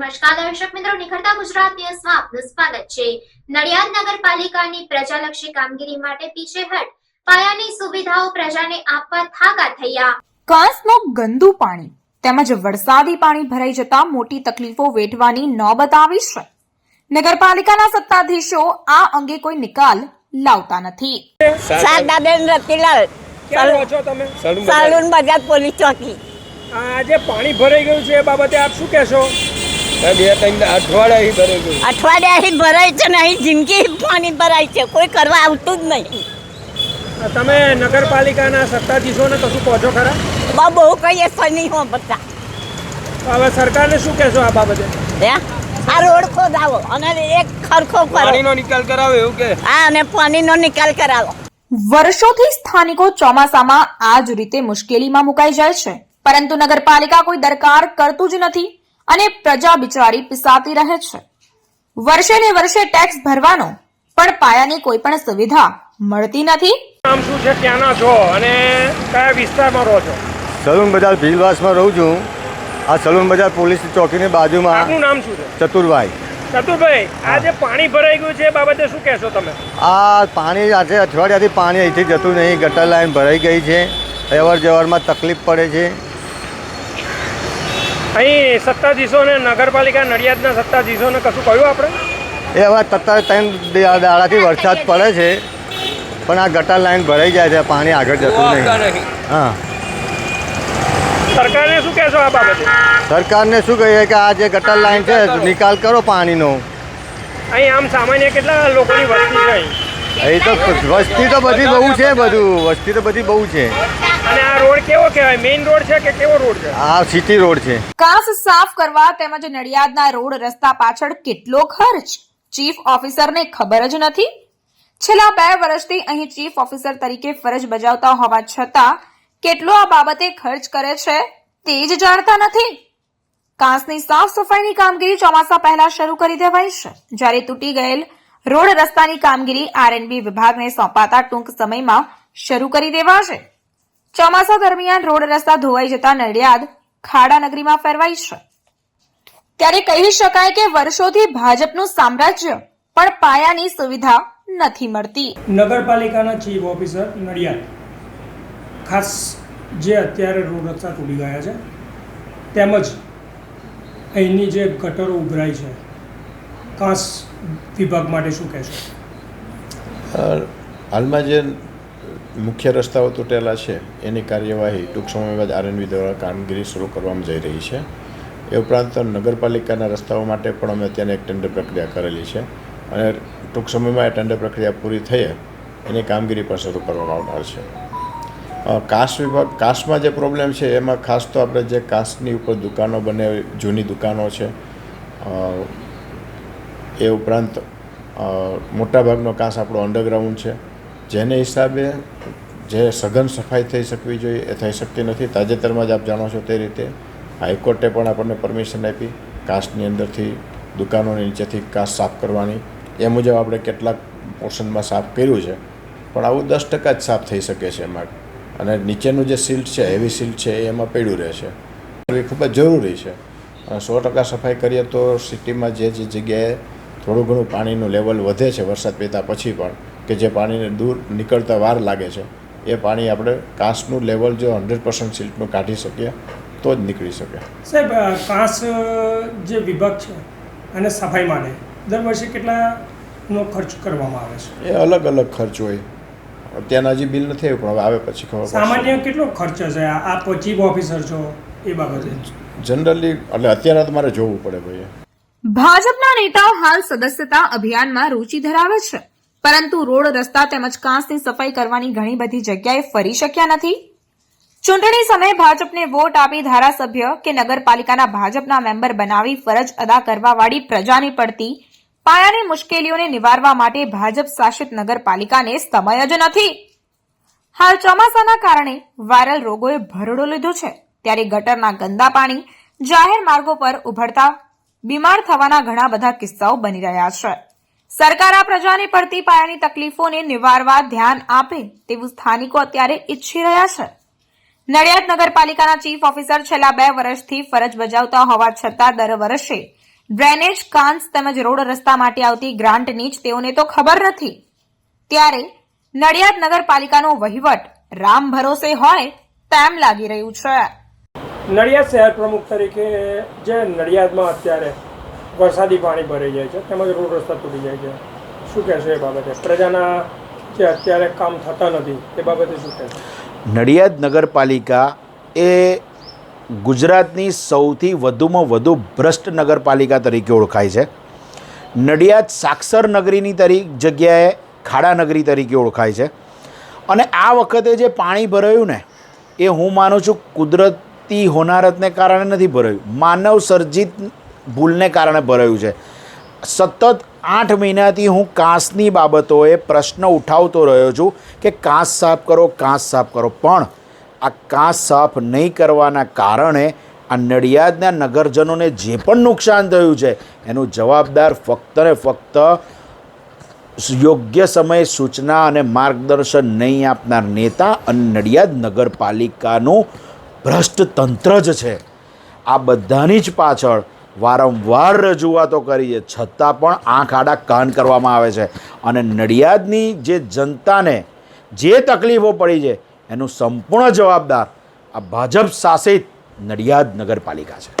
નમસ્કાર દર્શક મિત્રો, નિખરતા ગુજરાત ન્યૂઝમાં આપનું સ્વાગત છે। નડિયાદ નગરપાલિકાની પ્રજાલક્ષી કામગીરી માટે પીછેહટ પાયાની સુવિધાઓ પ્રજાને આપવા થાકા થયા। કાંસનું ગંદુ પાણી તેમજ વરસાદી પાણી ભરાઈ જતા મોટી તકલીફો વેઠવાની નોબત આવી છે। નગરપાલિકાના સત્તાધીશો આ અંગે કોઈ નિકાલ લાવતા નથી। શારદાબેન રતિલાલ, ક્યાં રહો છો તમે? સાલુન બજાર પોલીસ ચોકી। આજે પાણી ભરાઈ ગયું છે એ બાબતે આપ શું કહેશો? અઠવાડિયાથી ભરાય છે ને અહીં જિંદગી પાણી ભરાય છે, કોઈ કરવા આવતું જ નહીં। તમે નગરપાલિકાના સત્તાધીશોને કશું કહો છો ખરા? બહુ કહીએ નહીં હો બધા। હવે સરકારને શું કહેશો આ બાબતે? હે આ રોડ ખોદાવો અને એક ખરખો કરો, પાણીનો નિકાલ કરાવો એવું કે? હા, અને પાણીનો નિકાલ કરાવો। વર્ષોથી સ્થાનિકો ચોમાસામાં આ જ રીતે મુશ્કેલીમાં મુકાઈ જાય છે, પરંતુ નગરપાલિકા કોઈ દરકાર કરતું જ નથી અને પ્રજા બિચારી પીસાતી રહે છે। વર્ષે ને વર્ષે ટેક્સ ભરવાનો પણ પાયાની કોઈ પણ સુવિધા મળતી નથી। નામ શું છે, ક્યાંના છો અને કયા વિસ્તારમાં રહો છો? સલૂન બજાર ભીલવાસમાં રહું છું। આ સલૂન બજાર પોલીસ ચોકીની બાજુમાં। આપનું નામ શું છે? ચતુરભાઈ। ચતુરભાઈ, આજે પાણી ભરાઈ ગયું છે એ બાબતે શું કહેશો તમે? આ પાણી આજે અઠવાડિયાથી પાણી અહીંથી જતું નહીં, ગટર લાઈન ભરાઈ ગઈ છે, અવર જવરમાં તકલીફ પડે છે। અહીં સત્તાધીશોને, નગરપાલિકા નડિયાદના સત્તાધીશોને કશું કહ્યું આપણે? એ હવે અત્યારે 3 દાડાથી વરસાદ પડે છે પણ આ ગટર લાઈન ભરાઈ જાય છે, પાણી આગળ જતું નહીં। હા, સરકારને શું કહેશો આ બાબતે? સરકારને શું કહીએ કે આ જે ગટર લાઈન છે નિકાલ કરો પાણીનો। અહીં આમ સામાન્ય કેટલા લોકોની વસ્તી છે અહીં? અહીં તો વસ્તી તો બધી બહુ છે, વસ્તી તો બધી બહુ છે। અને આ રોડ કેવો કહેવાય? મેઇન રોડ છે કે કેવો રોડ છે? આ સિટી રોડ છે। કાંસ સાફ કરવા તેમજ નડિયાદના રોડ રસ્તા પાછળ કેટલો ખર્ચ ચીફ ઓફિસરને ખબર જ નથી। છેલ્લા 2 વર્ષથી અહીં ચીફ ઓફિસર તરીકે ફરજ બજાવતા હોવા છતાં કેટલો આ બાબતે ખર્ચ કરે છે તે જ જાણતા નથી। કાંસની સાફ સફાઈની કામગીરી ચોમાસા પહેલા શરૂ કરી દેવાઈ છે, જ્યારે તૂટી ગયેલ રોડ રસ્તાની કામગીરી આરએનબી વિભાગને સોંપાતા ટૂંક સમયમાં શરૂ કરી દેવાશે। ચોમાસા દરમિયાન રોડ રસ્તા ધોવાઈ જતા નડિયાદ ખાડા નગરીમાં ફેરવાઈ છે, ત્યારે કહી શકાય કે વર્ષોથી ભાજપનું સામ્રાજ્ય પણ પાયાની સુવિધા નથી મળતી। નગરપાલિકાના ચીફ ઓફિસર નડિયાદ, ખાસ જે અત્યારે રોડ રસ્તા તૂટી ગયા છે તેમજ અહીંની જે ગટરો ઉભરાઈ છે, કાંસ વિભાગ માટે શું કહેશો? હાલમાં જે મુખ્ય રસ્તાઓ તૂટેલા છે એની કાર્યવાહી ટૂંક સમયમાં જ આરએનબી દ્વારા કામગીરી શરૂ કરવામાં જઈ રહી છે। એ ઉપરાંત નગરપાલિકાના રસ્તાઓ માટે પણ અમે અત્યારે એક ટેન્ડર પ્રક્રિયા કરેલી છે અને ટૂંક સમયમાં એ ટેન્ડર પ્રક્રિયા પૂરી થઈએ એની કામગીરી પણ શરૂ કરવામાં આવનાર છે। કાંસ વિભાગ, કાંસમાં જે પ્રોબ્લેમ છે એમાં ખાસ તો આપણે જે કાંસની ઉપર દુકાનો બને, જૂની દુકાનો છે, એ ઉપરાંત મોટાભાગનો કાંસ આપણો અંડરગ્રાઉન્ડ છે, જેને હિસાબે જે સઘન સફાઈ થઈ શકવી જોઈએ એ થઈ શકતી નથી। તાજેતરમાં જ આપ જાણો છો તે રીતે હાઈકોર્ટે પણ આપણને પરમિશન આપી કાંસની અંદરથી, દુકાનોની નીચેથી કાંસ સાફ કરવાની। એ મુજબ આપણે કેટલાક પોર્શનમાં સાફ કર્યું છે, પણ આવું 10% જ સાફ થઈ શકે છે એમાં, અને નીચેનું જે સિલ્ટ છે, હેવી સિલ્ટ છે એ એમાં પડ્યું રહે છે, એ ખૂબ જ જરૂરી છે। 100% સફાઈ કરીએ તો સિટીમાં જે જગ્યાએ થોડું ઘણું પાણીનું લેવલ વધે છે વરસાદ પડતા પછી પણ, કે જે પાણીને દૂર નીકળતા વાર લાગે છે, એ પાણી આપણે કાંસનું લેવલ જો 100% સિલ્ટનું કાઢી શકીએ તો જ નીકળી શકે। સાહેબ, કાંસ જે વિભાગ છે અને સફાઈ માટે દર વર્ષે કેટલાનો ખર્ચ કરવામાં આવે છે? એ અલગ અલગ ખર્ચ હોય, અત્યારના હજી બિલ નથી આવ્યું પણ હવે આવે પછી ખબર પડશે। સામાન્ય કેટલો ખર્ચ છે? આપ ચીફ ઓફિસર છો એ બાબતે જનરલી એટલે અત્યારે તમારે જોવું પડે ભાઈ। ભાજપના નેતાઓ હાલ સદસ્યતા અભિયાનમાં રુચિ ધરાવે છે, પરંતુ રોડ રસ્તા તેમજ કાંસની સફાઈ કરવાની ઘણી બધી જગ્યાએ ફરી શક્યા નથી। ચૂંટણી સમયે ભાજપને વોટ આપી ધારાસભ્ય કે નગરપાલિકાના ભાજપના મેમ્બર બનાવી ફરજ અદા કરવાવાળી પ્રજાને પડતી પાયાની મુશ્કેલીઓને નિવારવા માટે ભાજપ શાસિત નગરપાલિકાને સમય જ નથી। હાલ ચોમાસાના કારણે વાયરલ રોગોએ ભરડો લીધો છે, ત્યારે ગટરના ગંદા પાણી જાહેર માર્ગો પર ઉભરતા બીમાર થવાના ઘણા બધા કિસ્સાઓ બની રહ્યા છે। સરકાર આ પ્રજાને પડતી પાયાની તકલીફોને નિવારવા ધ્યાન આપે તેવું સ્થાનિકો અત્યારે ઈચ્છી રહ્યા છે। નડિયાદ નગરપાલિકાના ચીફ ઓફિસર છેલ્લા 2 વર્ષથી ફરજ બજાવતા હોવા છતાં દર વર્ષે ડ્રેનેજ, કાંસ તેમજ રોડ રસ્તા માટે આવતી ગ્રાન્ટની જ તેઓને તો ખબર નથી. ત્યારે નડિયાદ નગરપાલિકાનો વહીવટ રામ ભરોસે હોય તેમ લાગી રહ્યું છે. નડિયાદ શહેર પ્રમુખ તરીકે જે નડિયાદમાં અત્યારે વરસાદી પાણી ભરાઈ જાય છે તેમજ રોડ રસ્તા તૂટી જાય છે, શું કહેશો એ બાબતે? પ્રજાના જે અત્યારે કામ થતા નથી એ બાબતે શું કહેશો? નડિયાદ નગરપાલિકા એ ગુજરાતની સૌથી વધુમાં વધુ ભ્રષ્ટ નગરપાલિકા તરીકે ઓળખાય છે. નડિયાદ સાક્ષર નગરીની જગ્યાએ ખાડા નગરી તરીકે ઓળખાય છે. અને આ વખતે જે પાણી ભરાયું ને એ હું માનું છું કુદરતી હોનારતને કારણે નથી ભરાયું, માનવ સર્જિત ભૂલને કારણે ભરાયું છે. સતત 8 મહિનાથી હું કાંસની બાબતોએ પ્રશ્ન ઉઠાવતો રહ્યો છું કે કાંસ સાફ કરો, કાંસ સાફ કરો, પણ આ કાંસ સાફ નહીં કરવાના કારણે આ નડિયાદના નગરજનોને જે પણ નુકસાન થયું છે એનું જવાબદાર ફક્ત ને ફક્ત યોગ્ય સમયે સૂચના અને માર્ગદર્શન નહીં આપનાર નેતા અને નડિયાદ નગરપાલિકાનું ભ્રષ્ટ તંત્ર જ છે. આ બધાની જ પાછળ વારંવાર રજૂઆતો કરી છે, છતાં પણ આંખ આડા કાન કરવામાં આવે છે. અને નડિયાદની જે જનતાને જે તકલીફો પડી છે એનું સંપૂર્ણ જવાબદાર આ ભાજપ શાસિત નડિયાદ નગરપાલિકા છે.